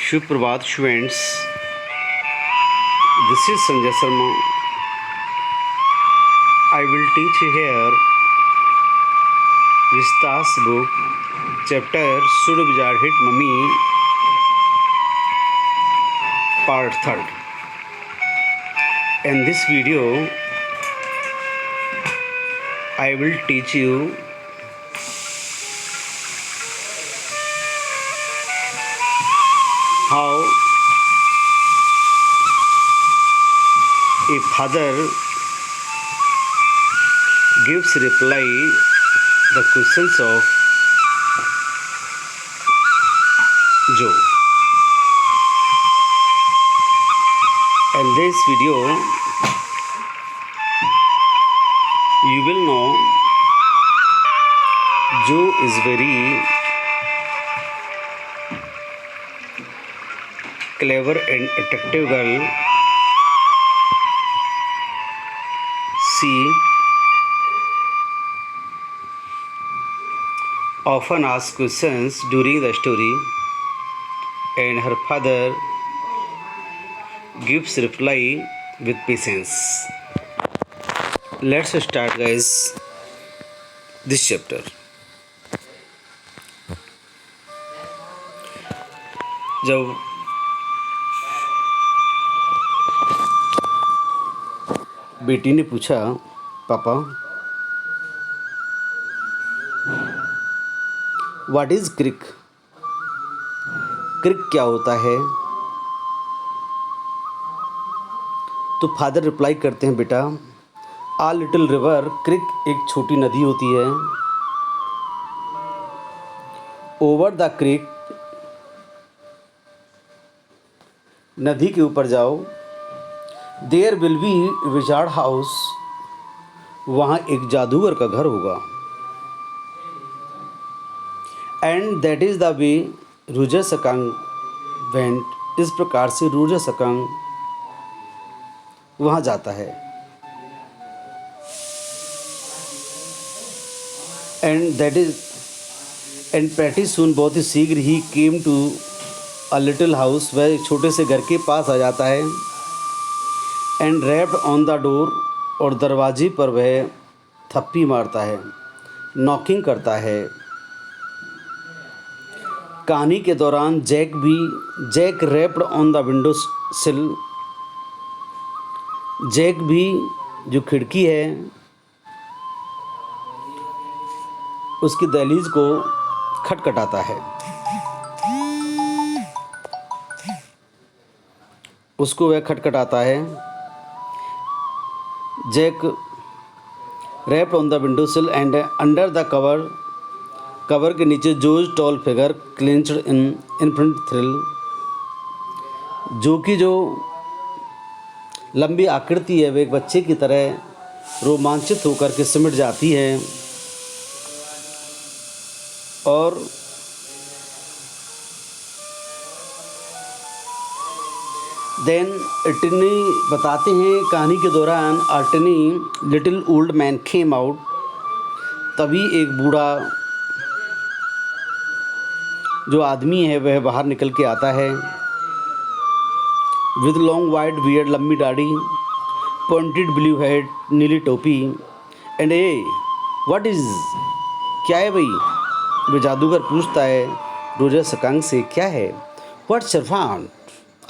सुप्रभात students, this is Sanjay Sharma. I will teach here Vishtas book, chapter Should Wizard Hit Mummy, part 3rd. In this video, I will teach you how a father gives reply the questions of Joe. In this video, you will know Joe is very clever and attractive girl. She often asks questions during the story, and her father gives reply with patience. Let's start, guys, this chapter. जब बेटी ने पूछा, पापा what is क्रिक, क्रिक क्या होता है, तो father reply करते हैं, बेटा आ लिटिल रिवर, क्रिक एक छोटी नदी होती है। ओवर द क्रिक, नदी के ऊपर जाओ। There will be wizard house, वहाँ एक जादूगर का घर होगा। And that is the way Roger Skunk went, इस प्रकार से रूजर सकांग वहाँ जाता है। एंड प्रेटी सून, बहुत ही शीघ्र ही came to a little house, वह एक छोटे से घर के पास आ जाता है। And wrapped on the door, और दरवाजे पर वह थप्पी मारता है, नॉकिंग करता है। कहानी के दौरान Jack rapped on the window sill, Jack भी जो खिड़की है उसकी दहलीज को खटखटाता है, उसको वह खटखटाता है। Jack rapped on the window sill and under the cover के नीचे Jo's tall figure clenched in infinite thrill, जो कि जो लंबी आकृति है वह एक बच्चे की तरह रोमांचित होकर के सिमट जाती है। और देन टिनी बताते हैं, कहानी के दौरान टिनी little old man came out, तभी एक बूढ़ा जो आदमी है वह बाहर निकल के आता है। विद लॉन्ग वाइड बियर्ड, लंबी दाढ़ी, पॉइंटेड ब्लू हेड, नीली टोपी। एंड ए व्हाट इज, क्या है भाई, वह जादूगर पूछता है रोजर सकांग से, क्या है। व्हाट्स योर वांट,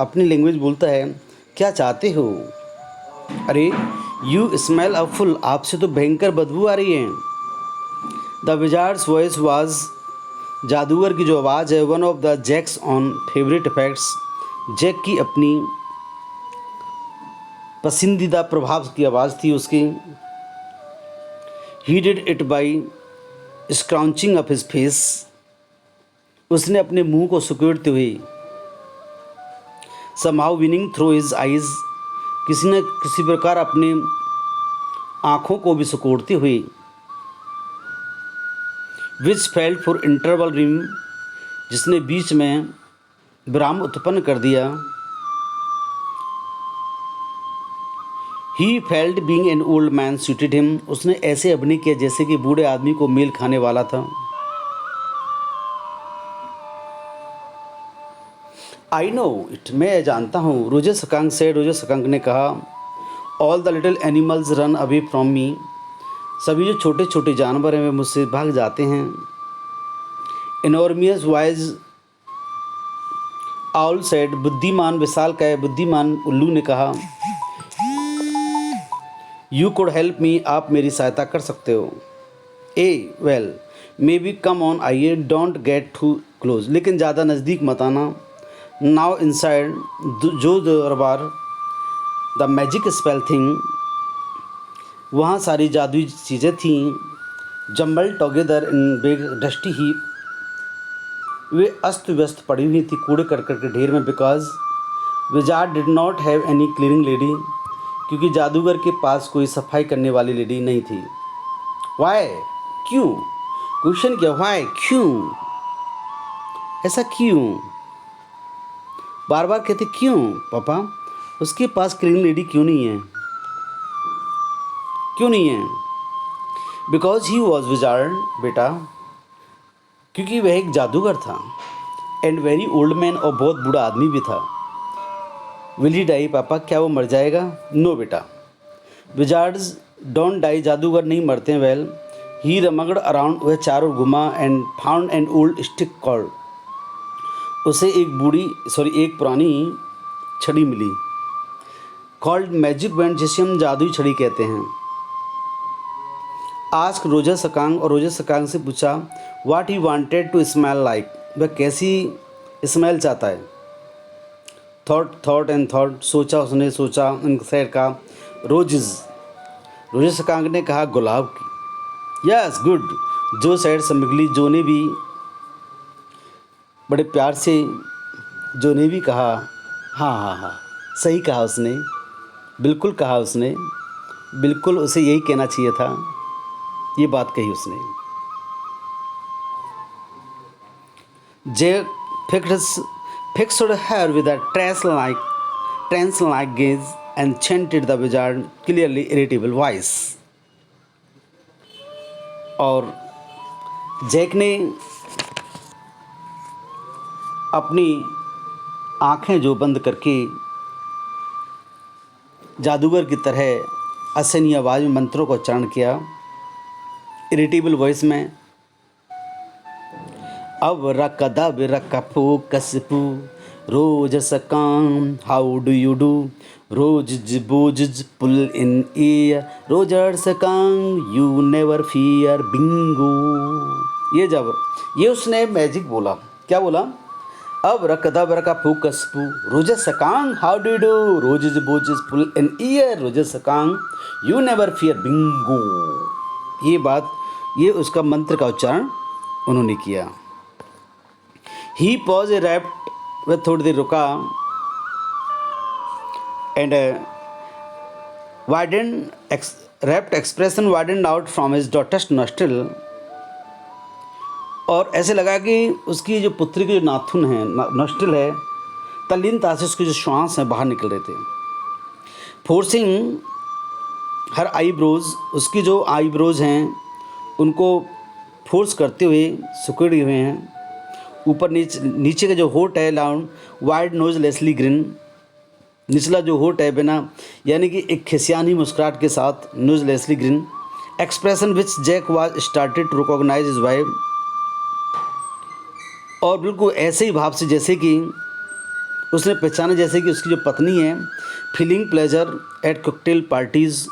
अपनी लैंग्वेज बोलता है, क्या चाहते हो। अरे यू स्मेल अ फुल, आपसे तो भयंकर बदबू आ रही है। द विजार्ड्स वॉइस वाज, जादूगर की जो आवाज़ है, one of the Jack's own favourite effects, Jack की अपनी पसंदीदा प्रभाव की आवाज़ थी उसकी। He did it by scrunching up his face, उसने अपने मुंह को सुकेड़ते हुए। Somehow whining through his eyes, किसी न किसी प्रकार अपने आँखों को भी सुकोड़ते हुए। विच फेल्ट फॉर इंटरवल रिम, जिसने बीच में विराम उत्पन्न कर दिया। He felt being an old man suited him, उसने ऐसे अभिनय किया जैसे कि बूढ़े आदमी को मेल खाने वाला था। आई नो इट, मैं जानता हूँ। रोजर सकांग से, रोजर सकांग ने कहा। All the little animals run away from me, सभी जो छोटे छोटे जानवर हैं वे मुझसे भाग जाते हैं। इनॉर्मियस वाइज आउल सेड, बुद्धिमान विशालकाय बुद्धिमान उल्लू ने कहा। यू कुड हेल्प मी, आप मेरी सहायता कर सकते हो। Ah well may be come on, आइए, डोंट गेट टू क्लोज, लेकिन ज़्यादा नज़दीक मत आना। नाउ इनसाइड जो दरबार, द मैजिक स्पेल थिंग, वहाँ सारी जादुई चीज़ें थीं। Jumble together in big dusty heap, वे अस्त व्यस्त पड़ी हुई थी कूड़े करकट के ढेर में। Because wizard did not have any cleaning lady, क्योंकि जादूगर के पास कोई सफाई करने वाली लेडी नहीं थी। वाई, क्यों? क्वेश्चन किया, वाई, क्यों, ऐसा क्यों? बार बार कहते क्यों पापा, उसके पास क्लीनिंग लेडी क्यों नहीं है, क्यों नहीं है? बिकॉज ही वॉज विजार्ड, बेटा, क्योंकि वह एक जादूगर था। एंड वेरी ओल्ड मैन, और बहुत बूढ़ा आदमी भी था। विल ही डाई पापा, क्या वो मर जाएगा? नो बेटा, विजार्ड्स डोंट डाई, जादूगर नहीं मरते हैं। वेल ही रमगड अराउंड, वह चारों घुमा। And found an old stick called, उसे एक पुरानी छड़ी मिली। कॉल्ड मैजिक बैंड, जिसे हम जादुई छड़ी कहते हैं। आस्क रोजर सकांग, और रोजर सकांग से पूछा what he wanted to smell like, वह कैसी स्मेल चाहता है। थॉट एंड थॉट, सोचा उसने सोचा। इनसाइड का रोजेस, रोजर सकांग ने कहा गुलाब की। यस गुड, जो साइड समगली, जो ने भी बड़े प्यार से, जो ने भी कहा हाँ हाँ हाँ, सही कहा उसने, बिल्कुल कहा उसने, बिल्कुल उसे यही कहना चाहिए था, ये बात कही उसने। जे fixed her with a trance-like gaze and chanted the wizard clearly irritable voice. और जैक ने अपनी आंखें जो बंद करके जादूगर की तरह असहनीय आवाज़ में मंत्रों का उच्चारण किया, इरिटेबल वॉइस में। अब रकदा बिरकपू कसपू Roger Skunk, how do you do, roses boses pull in ear, Roger Skunk you never fear, bingo. ये उसने मैजिक बोला। क्या बोला? अब रकदा बिरकपू कसपू Roger Skunk, how do you do, roses boses pull in ear, Roger Skunk you never fear, bingo. ये उसका मंत्र का उच्चारण उन्होंने किया। ही पॉज ए रैप्ट, वह थोड़ी देर रुका। And rapt expression widened out from his daughter's nostril, और ऐसे लगा कि उसकी जो पुत्री के जो नाथुन है, नॉस्ट्रिल है, तल्लीनता से उसके जो श्वास हैं बाहर निकल रहे थे। फोर्सिंग हर आईब्रोज, उसकी जो आईब्रोज हैं उनको फोर्स करते हुए सिकुड़े हुए हैं। ऊपर नीचे का जो होठ है लाउंड वाइड नोज लेसली ग्रिन, निचला जो होठ है बिना, यानी कि एक खिसियानी मुस्कुराहट के साथ, noselessly grin. Expression which Jack was started to recognise his wife, और बिल्कुल ऐसे ही भाव से जैसे कि उसने पहचाना जैसे कि उसकी जो पत्नी है। Feeling pleasure eight cocktail parties,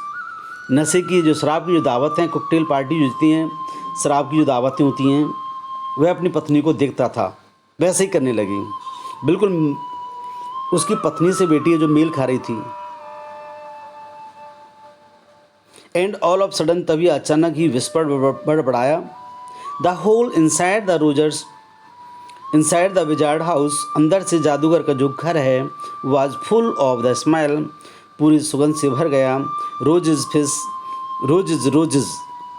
नशे की जो शराब की जो दावत हैं, कॉकटेल पार्टी जो होती हैं, शराब की जो दावतें होती हैं, वह अपनी पत्नी को देखता था, वैसे ही करने लगी। बिल्कुल उसकी पत्नी से बेटी है जो मेल खा रही थी। एंड ऑल ऑफ सडन, तभी अचानक ही विस्पर बड़बड़ाया। The whole inside the Roger's, inside the wizard house, अंदर से जादूगर का जो घर है, was full of the smell, पूरी सुगंध से भर गया। रोजेज फिश, रोजेज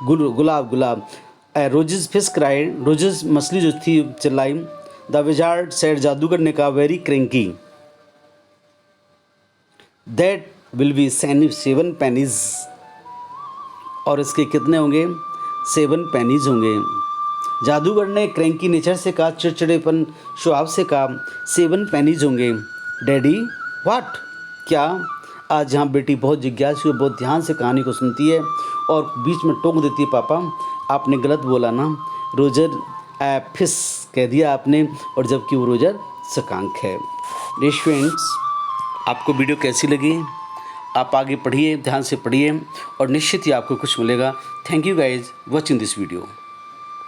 गुलाब गुलाब, रोजेज फिश क्राइड, रोजेज मछली जो थी चिल्लाई। द विजार्ड सेड, जादूगर ने कहा, very cranky, that will be 7 pennies, और इसके कितने होंगे? 7 पेनीज होंगे। जादूगर ने क्रैंकी नेचर से कहा, चिड़चिड़ेपन स्वभाव से कहा, 7 पेनीज होंगे। Daddy what? क्या? आज यहाँ बेटी बहुत जिज्ञासु है, बहुत ध्यान से कहानी को सुनती है और बीच में टोक देती है, पापा आपने गलत बोला ना, रोजर फिश कह दिया आपने, और जबकि वो रोजर सकांक है। डियर फ्रेंड्स, आपको वीडियो कैसी लगी? आप आगे पढ़िए, ध्यान से पढ़िए और निश्चित ही आपको कुछ मिलेगा। Thank you guys watching this video.